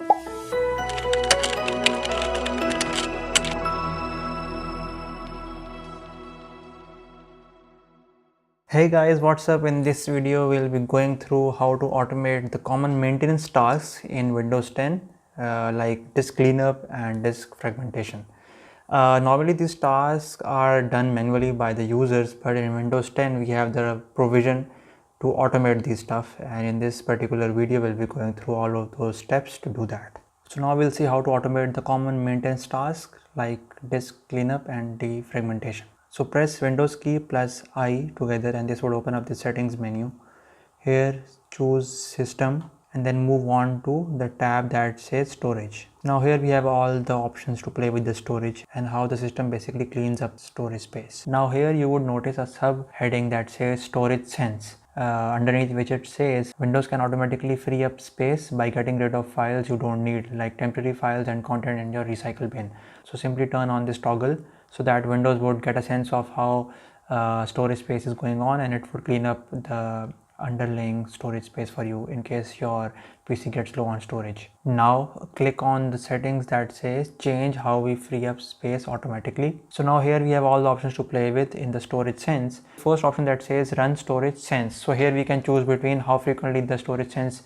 Hey guys, what's up? In this video we'll be going through how to automate the common maintenance tasks in Windows 10 like disk cleanup and disk fragmentation. Normally these tasks are done manually by the users, but in Windows 10 we have the provision to automate these stuff, and in this particular video we'll be going through all of those steps to do that. So now we'll see how to automate the common maintenance tasks like disk cleanup and defragmentation. So press Windows key plus I together and this would open up the settings menu. Here choose system and then move on to the tab that says storage. Now here we have all the options to play with the storage and how the system basically cleans up storage space. Now here you would notice a subheading that says storage sense. Underneath which it says Windows can automatically free up space by getting rid of files you don't need, like temporary files and content in your recycle bin. So simply turn on this toggle so that Windows would get a sense of how storage space is going on, and it would clean up the underlying storage space for you in case your PC gets low on storage. Now click on the settings that says change how we free up space automatically. So now here we have all the options to play with in the storage sense. First option that says run storage sense. So here we can choose between how frequently the storage sense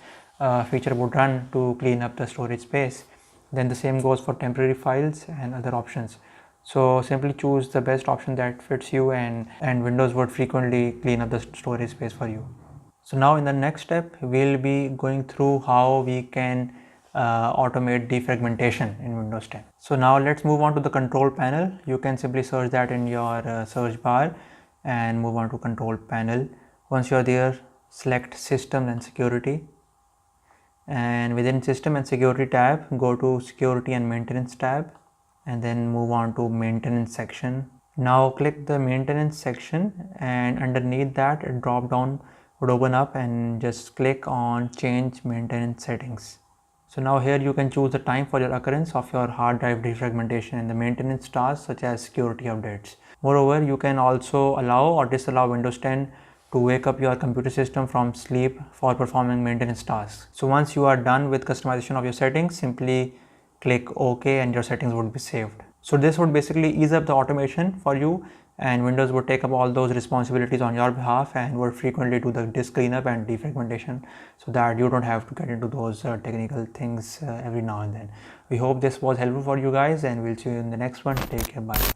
feature would run to clean up the storage space. Then the same goes for temporary files and other options. So simply choose the best option that fits you, and Windows would frequently clean up the storage space for you. So now in the next step we'll be going through how we can automate defragmentation in Windows 10. So now let's move on to the control panel. You can simply search that in your search bar and move on to control panel. Once you're there, select system and security, and within system and security tab go to security and maintenance tab and then move on to maintenance section. Now click the maintenance section and underneath that a drop down would open up and just click on change maintenance settings. So now here you can choose the time for your occurrence of your hard drive defragmentation and the maintenance tasks such as security updates. Moreover, you can also allow or disallow Windows 10 to wake up your computer system from sleep for performing maintenance tasks. So once you are done with customization of your settings, simply click OK and your settings would be saved. So this would basically ease up the automation for you, and Windows would take up all those responsibilities on your behalf and would frequently do the disk cleanup and defragmentation so that you don't have to get into those technical things every now and then. We hope this was helpful for you guys, and we'll see you in the next one. Take care. Bye.